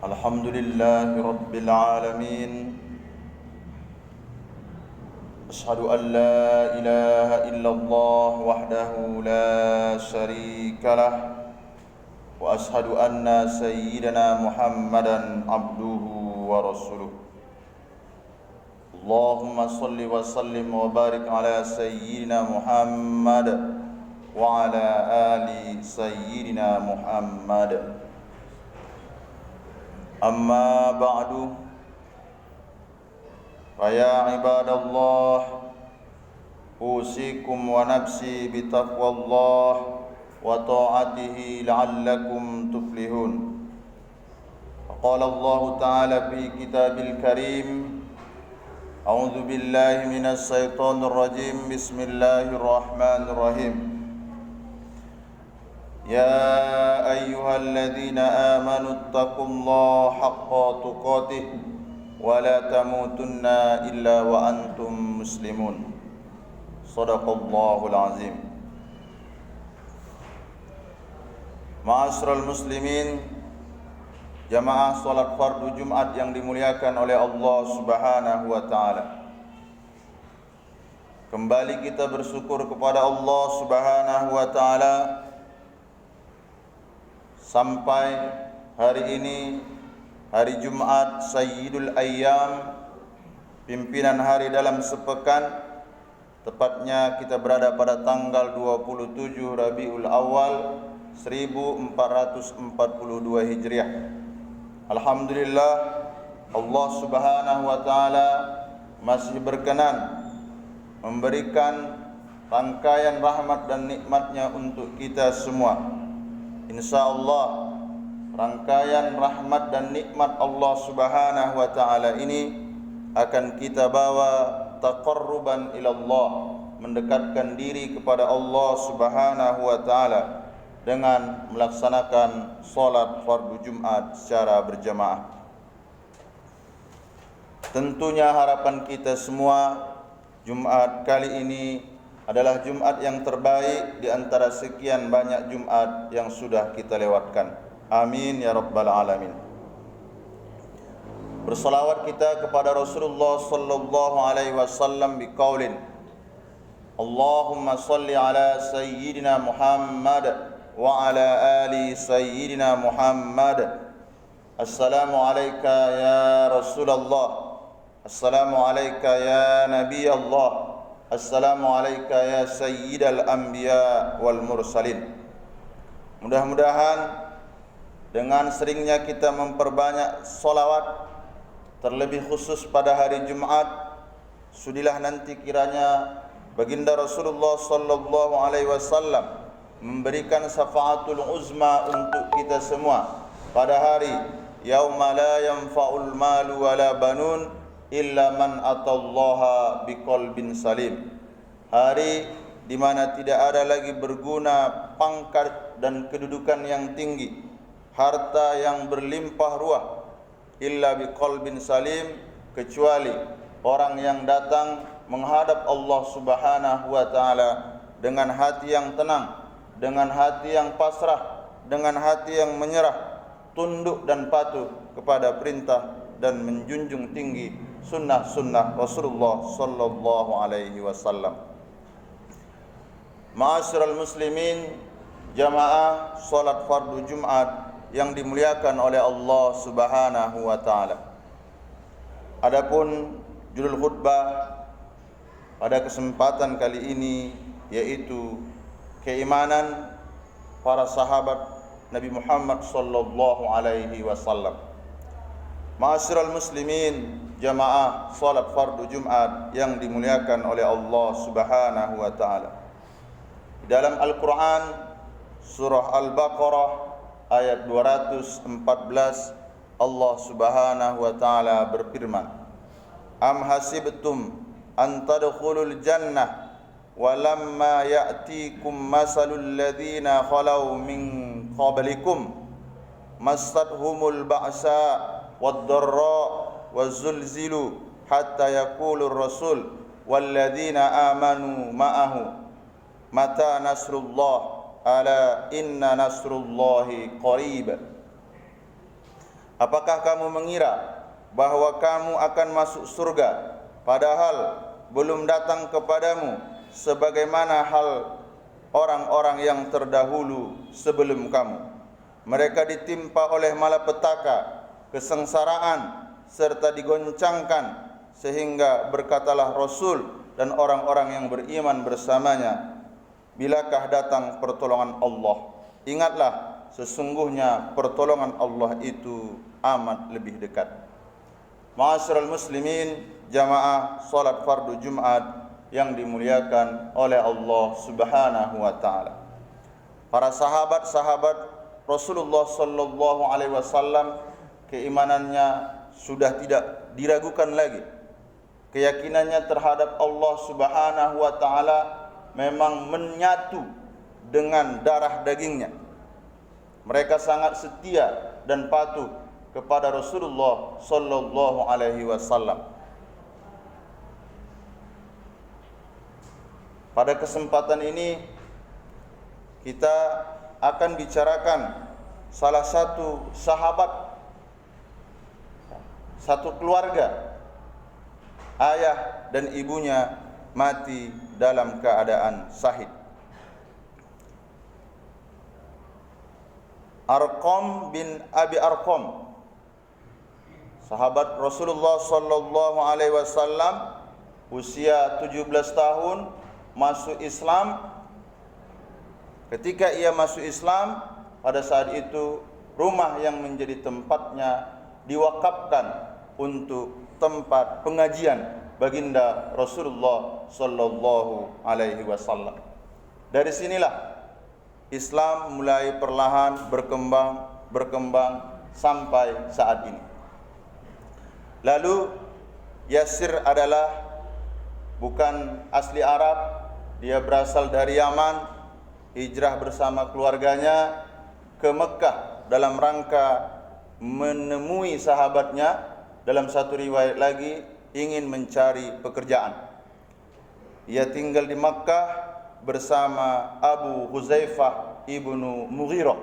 Alhamdulillahi Rabbil Alamin. Ashhadu an la ilaha illallah wahdahu la syarika lah. Wa ashhadu anna sayyidana Muhammadan abduhu wa rasuluh. Allahumma salli wa sallim wa barik ala sayyidina Muhammad wa ala ali sayyidina Muhammad. Amma ba'du, faya ibadallah, usikum wa nafsi bitaqwallah wa ta'atihi la'allakum tuflihun. Qala Allah Ta'ala fi kitabil karim, a'udzu billahi minas syaitonir rajim, bismillahirrahmanirrahim. Ya ayyuhalladzina amanu taqullaha haqqa tuqatih wa la tamutunna illa wa antum muslimun. Shadaqallahul azim. Ma'asyiral muslimin, jamaah salat fardu Jumat yang dimuliakan oleh Allah Subhanahu wa taala. Kembali kita bersyukur kepada Allah Subhanahu wa taala sampai hari ini, hari Jumat Sayyidul Ayyam, pimpinan hari dalam sepekan. Tepatnya kita berada pada tanggal 27 Rabiul Awal 1442 Hijriah. Alhamdulillah, Allah Subhanahu wa taala masih berkenan memberikan rangkaian rahmat dan nikmatnya untuk kita semua. InsyaAllah rangkaian rahmat dan nikmat Allah Subhanahu wa ta'ala ini akan kita bawa taqarruban ilallah, mendekatkan diri kepada Allah Subhanahu wa ta'ala dengan melaksanakan solat fardu Jumat secara berjamaah. Tentunya harapan kita semua, Jumat kali ini adalah Jumat yang terbaik di antara sekian banyak Jumat yang sudah kita lewatkan. Amin ya rabbal alamin. Bersalawat kita kepada Rasulullah sallallahu alaihi wasallam biqaulin, Allahumma salli ala sayyidina Muhammad wa ala ali sayyidina Muhammad. Assalamu alayka ya Rasulullah, assalamu alayka ya Nabi Allah, assalamu alayka ya sayyidal anbiya wal mursalin. Mudah-mudahan dengan seringnya kita memperbanyak solawat, terlebih khusus pada hari Jumat, sudilah nanti kiranya baginda Rasulullah sallallahu alaihi wasallam memberikan syafaatul uzma untuk kita semua pada hari yauma la yanfa'ul malu wala banun illa man atallaha biqalbin salim. Hari di mana tidak ada lagi berguna pangkat dan kedudukan yang tinggi, harta yang berlimpah ruah, illa biqalbin salim, kecuali orang yang datang menghadap Allah Subhanahu wa taala dengan hati yang tenang, dengan hati yang pasrah, dengan hati yang menyerah, tunduk dan patuh kepada perintah dan menjunjung tinggi sunnah-sunnah Rasulullah sallallahu alaihi wasallam. Ma'asyiral muslimin, jamaah salat fardu Jumat yang dimuliakan oleh Allah Subhanahu wa taala. Adapun judul khutbah pada kesempatan kali ini yaitu keimanan para sahabat Nabi Muhammad sallallahu alaihi wasallam. Ma'asyiral muslimin, jamaah salat fardu Jumat yang dimuliakan oleh Allah Subhanahu wa taala. Di dalam Al-Qur'an surah Al-Baqarah ayat 214 Allah Subhanahu wa taala berfirman, Am hasibtum an tadkhulul jannah walamma ya'tikum masalul ladzina khalau min qablikum massatuhumul ba'sa wad-dharra wazulzilu hatta yaqulur rasul walladzina amanu ma'ahu mata nasrullah ala inna nasrullahi qarib. Apakah kamu mengira bahwa kamu akan masuk surga, padahal belum datang kepadamu sebagaimana hal orang-orang yang terdahulu sebelum kamu? Mereka ditimpa oleh malapetaka, kesengsaraan, serta digoncangkan, sehingga berkatalah Rasul dan orang-orang yang beriman bersamanya, bilakah datang pertolongan Allah? Ingatlah, sesungguhnya pertolongan Allah itu amat lebih dekat. Ma'asyiral muslimin, jamaah salat fardu Jumat yang dimuliakan oleh Allah Subhanahu wa taala. Para sahabat-sahabat Rasulullah sallallahu alaihi wasallam, keimanannya sudah tidak diragukan lagi. Keyakinannya terhadap Allah Subhanahu wa taala memang menyatu dengan darah dagingnya. Mereka sangat setia dan patuh kepada Rasulullah sallallahu alaihi wasallam. Pada kesempatan ini kita akan bicarakan salah satu sahabat, satu keluarga, ayah dan ibunya mati dalam keadaan syahid. Arqam bin Abi Arqam, sahabat Rasulullah sallallahu alaihi wasallam, usia 17 tahun masuk Islam. Ketika ia masuk Islam, pada saat itu rumah yang menjadi tempatnya diwakafkan untuk tempat pengajian baginda Rasulullah sallallahu alaihi wasallam. Dari sinilah Islam mulai perlahan berkembang sampai saat ini. Lalu Yasir adalah bukan asli Arab, dia berasal dari Yaman, hijrah bersama keluarganya ke Mekah dalam rangka menemui sahabatnya. Dalam satu riwayat lagi, ingin mencari pekerjaan. Ia tinggal di Makkah bersama Abu Huzaifah ibnu Mughirah.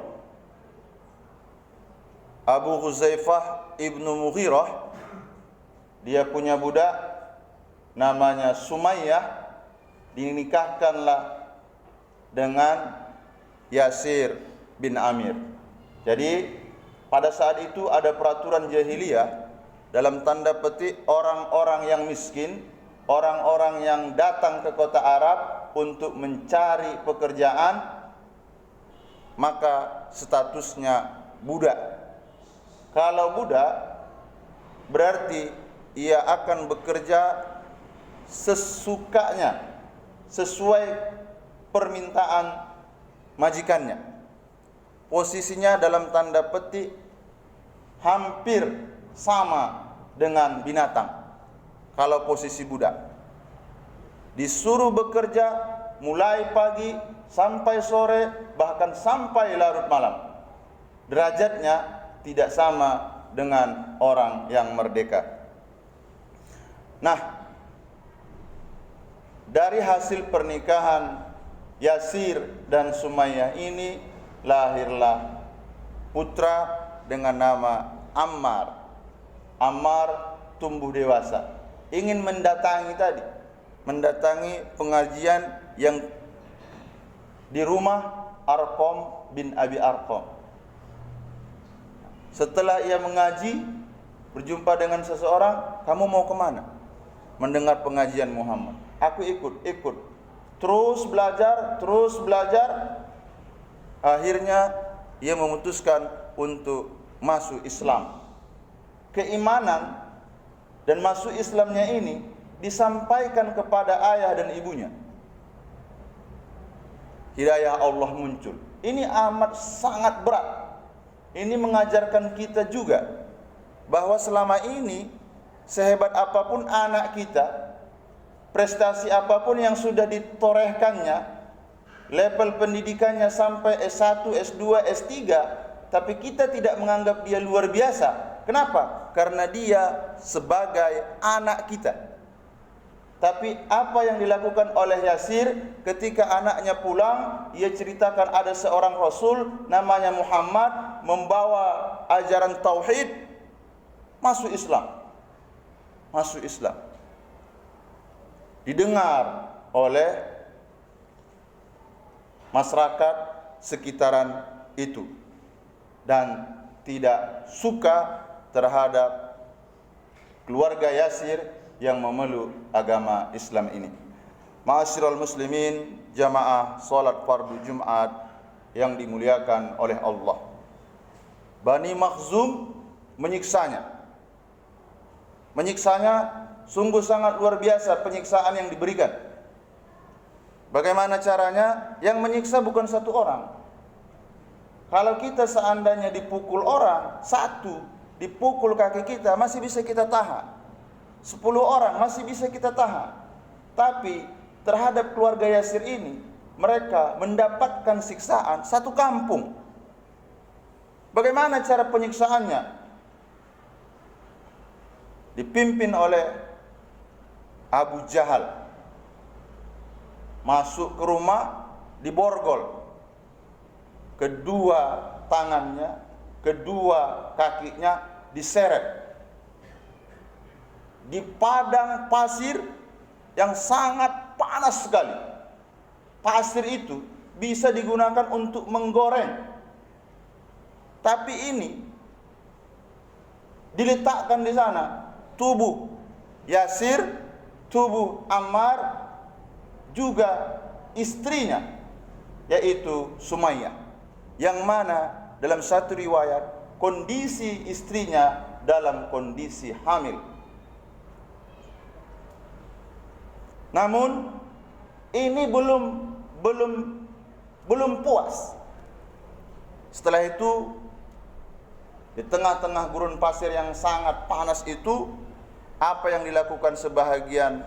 Abu Huzaifah ibnu Mughirah, dia punya budak namanya Sumayyah, dinikahkanlah dengan Yasir bin Amir. Jadi pada saat itu ada peraturan jahiliyah, dalam tanda petik orang-orang yang miskin, orang-orang yang datang ke kota Arab untuk mencari pekerjaan, maka statusnya budak. Kalau budak, berarti ia akan bekerja sesukanya, sesuai permintaan majikannya. Posisinya dalam tanda petik hampir sama dengan binatang. Kalau posisi budak, disuruh bekerja mulai pagi sampai sore, bahkan sampai larut malam. Derajatnya tidak sama dengan orang yang merdeka. Nah, dari hasil pernikahan Yasir dan Sumayyah ini lahirlah putra dengan nama Ammar. Ammar tumbuh dewasa, ingin mendatangi pengajian yang di rumah Arqam bin Abi Arqam. Setelah ia mengaji, berjumpa dengan seseorang, kamu mau kemana? Mendengar pengajian Muhammad. Aku ikut. Terus belajar. Akhirnya ia memutuskan untuk masuk Islam. Keimanan dan masuk Islamnya ini disampaikan kepada ayah dan ibunya. Hidayah Allah muncul. Ini amat sangat berat. Ini mengajarkan kita juga bahwa selama ini sehebat apapun anak kita, prestasi apapun yang sudah ditorehkannya, level pendidikannya sampai S1, S2, S3, tapi kita tidak menganggap dia luar biasa. Kenapa? Karena dia sebagai anak kita. Tapi apa yang dilakukan oleh Yasir ketika anaknya pulang, ia ceritakan ada seorang Rasul namanya Muhammad membawa ajaran tauhid, masuk Islam. Masuk Islam. Didengar oleh masyarakat sekitaran itu dan tidak suka terhadap keluarga Yasir yang memeluk agama Islam ini. Ma'asyiral muslimin, jamaah salat fardu Jumat yang dimuliakan oleh Allah. Bani Makhzum menyiksanya. Menyiksanya sungguh sangat luar biasa penyiksaan yang diberikan. Bagaimana caranya? Yang menyiksa bukan satu orang. Kalau kita seandainya dipukul orang, satu dipukul kaki kita masih bisa kita tahan. 10 orang masih bisa kita tahan. Tapi terhadap keluarga Yasir ini, mereka mendapatkan siksaan satu kampung. Bagaimana cara penyiksaannya? Dipimpin oleh Abu Jahal. Masuk ke rumah, diborgol. Kedua tangannya, kedua kakinya diseret. Di padang pasir yang sangat panas sekali. Pasir itu bisa digunakan untuk menggoreng. Tapi ini diletakkan di sana tubuh Yasir, tubuh Ammar, juga istrinya yaitu Sumayyah, yang mana dalam satu riwayat kondisi istrinya dalam kondisi hamil. Namun ini belum puas. Setelah itu, di tengah-tengah gurun pasir yang sangat panas itu, apa yang dilakukan sebahagian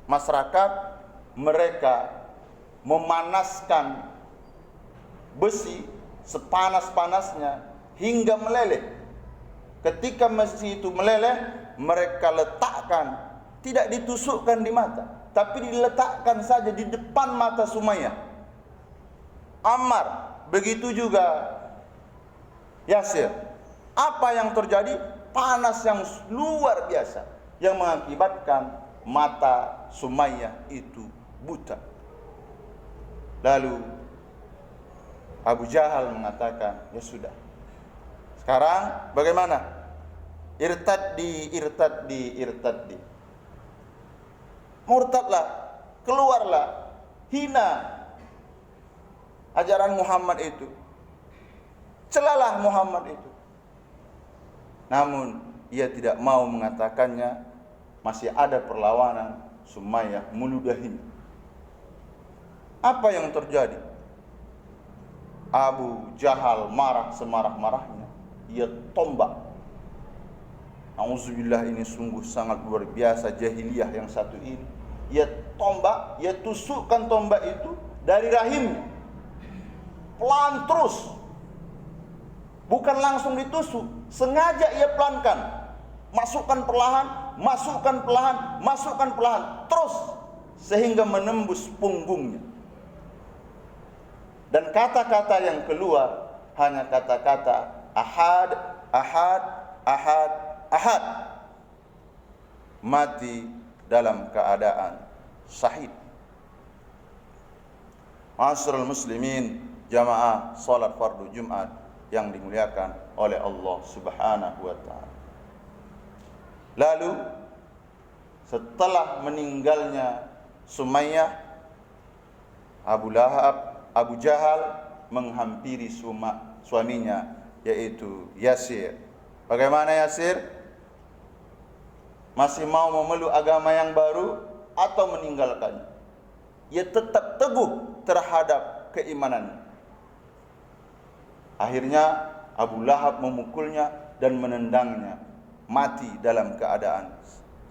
masyarakat? Mereka memanaskan besi sepanas-panasnya hingga meleleh. Ketika besi itu meleleh, mereka letakkan, tidak ditusukkan di mata, tapi diletakkan saja di depan mata Sumayyah. Ammar, begitu juga Yasir. Apa yang terjadi? Panas yang luar biasa yang mengakibatkan mata Sumayyah itu buta. Lalu Abu Jahal mengatakan, ya sudah, sekarang bagaimana? Irtaddi. Murtadlah, keluarlah, hina ajaran Muhammad itu, celalah Muhammad itu. Namun ia tidak mau mengatakannya. Masih ada perlawanan. Sumayyah meludahinya. Apa yang terjadi? Abu Jahal marah semarah-marahnya. Ia tombak. Auzubillah, ini sungguh sangat luar biasa jahiliyah yang satu ini. Ia tombak, ia tusukkan tombak itu dari rahimnya. Pelan terus. Bukan langsung ditusuk, sengaja ia pelankan. Masukkan perlahan, masukkan perlahan, masukkan perlahan, terus sehingga menembus punggungnya. Dan kata-kata yang keluar hanya kata-kata ahad, ahad, ahad, ahad. Mati dalam keadaan syahid. Ma'asyiral muslimin, jamaah salat fardu Jumat yang dimuliakan oleh Allah Subhanahu wa taala. Lalu setelah meninggalnya Sumayyah, Abu Jahal menghampiri suaminya yaitu Yasir. Bagaimana Yasir? Masih mau memeluk agama yang baru atau meninggalkannya? Ia tetap teguh terhadap keimanannya. Akhirnya Abu Lahab memukulnya dan menendangnya, mati dalam keadaan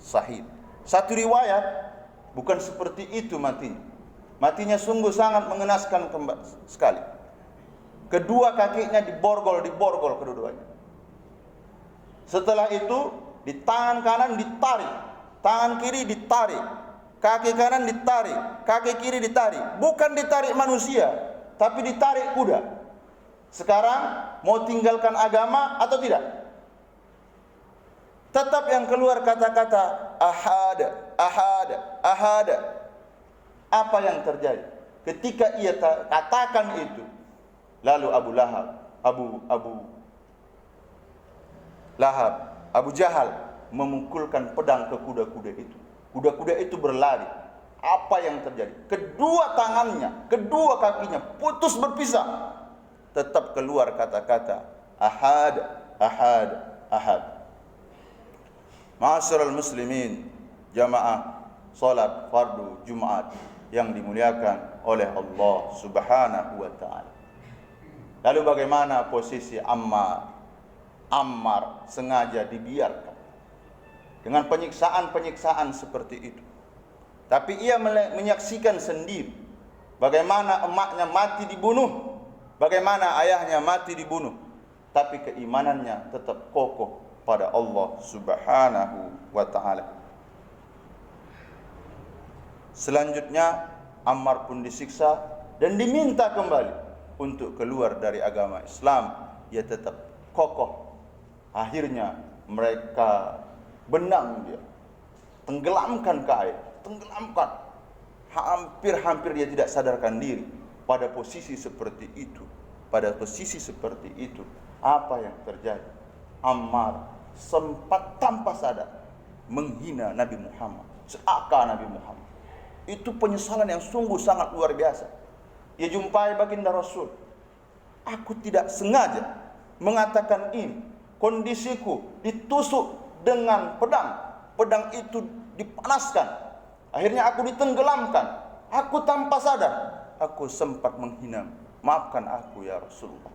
syahid. Satu riwayat bukan seperti itu matinya. Matinya sungguh sangat mengenaskan sekali. Kedua kakinya diborgol kedua-duanya. Setelah itu di tangan kanan ditarik, tangan kiri ditarik, kaki kanan ditarik, kaki kiri ditarik. Bukan ditarik manusia, tapi ditarik kuda. Sekarang mau tinggalkan agama atau tidak? Tetap yang keluar kata-kata ahad, ahad, ahad. Apa yang terjadi ketika ia katakan itu? Lalu Abu Jahal memukulkan pedang ke kuda-kuda itu. Kuda-kuda itu berlari. Apa yang terjadi? Kedua tangannya, kedua kakinya putus berpisah. Tetap keluar kata-kata ahad, ahad, ahad. Ma'asyiral muslimin, jamaah salat fardu Jumat yang dimuliakan oleh Allah Subhanahu wa taala. Lalu bagaimana posisi Ammar? Ammar sengaja dibiarkan dengan penyiksaan-penyiksaan seperti itu. Tapi ia menyaksikan sendiri bagaimana emaknya mati dibunuh, bagaimana ayahnya mati dibunuh, tapi keimanannya tetap kokoh pada Allah Subhanahu wa taala. Selanjutnya Ammar pun disiksa dan diminta kembali untuk keluar dari agama Islam. Ia tetap kokoh. Akhirnya mereka benang dia, tenggelamkan ke air, tenggelamkan. Hampir-hampir dia tidak sadarkan diri. Pada posisi seperti itu, apa yang terjadi? Ammar sempat tanpa sadar menghina Nabi Muhammad, seakan Nabi Muhammad. Itu penyesalan yang sungguh sangat luar biasa. Ia jumpai baginda Rasul. Aku tidak sengaja mengatakan ini. Kondisiku ditusuk dengan pedang. Pedang itu dipanaskan. Akhirnya aku ditenggelamkan. Aku tanpa sadar. Aku sempat menghina. Maafkan aku ya Rasulullah.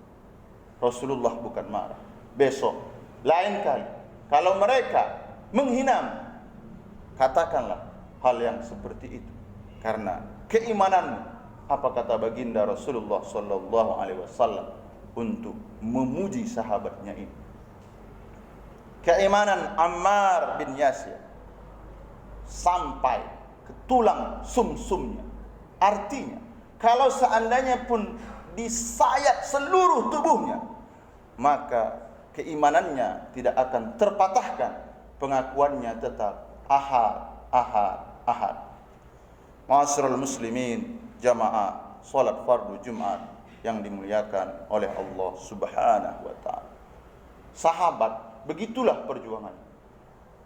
Rasulullah bukan marah. Besok, lain kali, kalau mereka menghina, katakanlah hal yang seperti itu. Karena keimananmu, apa kata baginda Rasulullah sallallahu alaihi wasallam untuk memuji sahabatnya ini. Keimanan Ammar bin Yasir sampai ke tulang sumsumnya. Artinya, kalau seandainya pun disayat seluruh tubuhnya, maka keimanannya tidak akan terpatahkan. Pengakuannya tetap ahad, ahad, ahad. Ma'asyiral muslimin, jamaah salat fardu Jumat yang dimuliakan oleh Allah Subhanahu wa taala. Sahabat, begitulah perjuangan.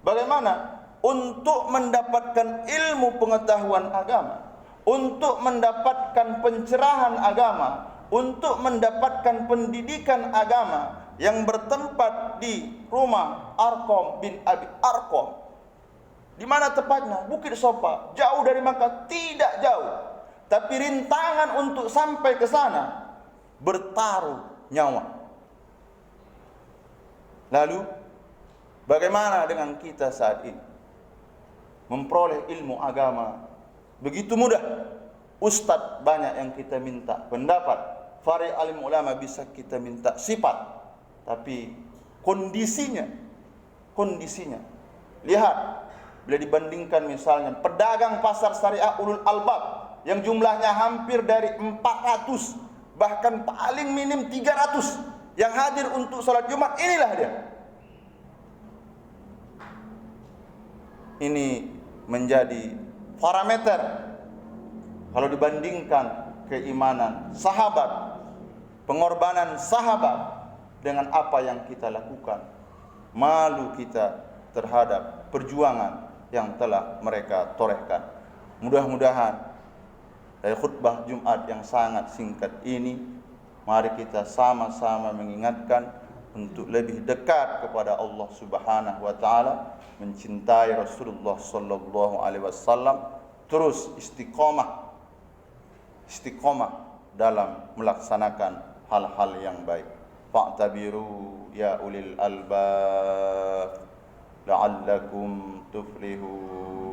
Bagaimana untuk mendapatkan ilmu pengetahuan agama, untuk mendapatkan pencerahan agama, untuk mendapatkan pendidikan agama yang bertempat di rumah Arqam bin Abi Arqam. Di mana tepatnya? Bukit Sofa, jauh dari Makkah, tidak jauh. Tapi rintangan untuk sampai ke sana bertaruh nyawa. Lalu bagaimana dengan kita saat ini? Memperoleh ilmu agama begitu mudah. Ustadz banyak yang kita minta pendapat, fari alim ulama bisa kita minta sifat, tapi kondisinya lihat, bila dibandingkan misalnya pedagang pasar syariah ulul albab yang jumlahnya hampir dari 400, bahkan paling minim 300 yang hadir untuk sholat Jumat, inilah dia. Ini menjadi parameter kalau dibandingkan keimanan sahabat, pengorbanan sahabat dengan apa yang kita lakukan. Malu kita terhadap perjuangan yang telah mereka torehkan. Mudah-mudahan dari khutbah Jumat yang sangat singkat ini, mari kita sama-sama mengingatkan untuk lebih dekat kepada Allah Subhanahu wa taala, mencintai Rasulullah sallallahu alaihi wasallam, terus istiqomah dalam melaksanakan hal-hal yang baik. Fa'tabiru ya ulil albab la'allakum tuflihun.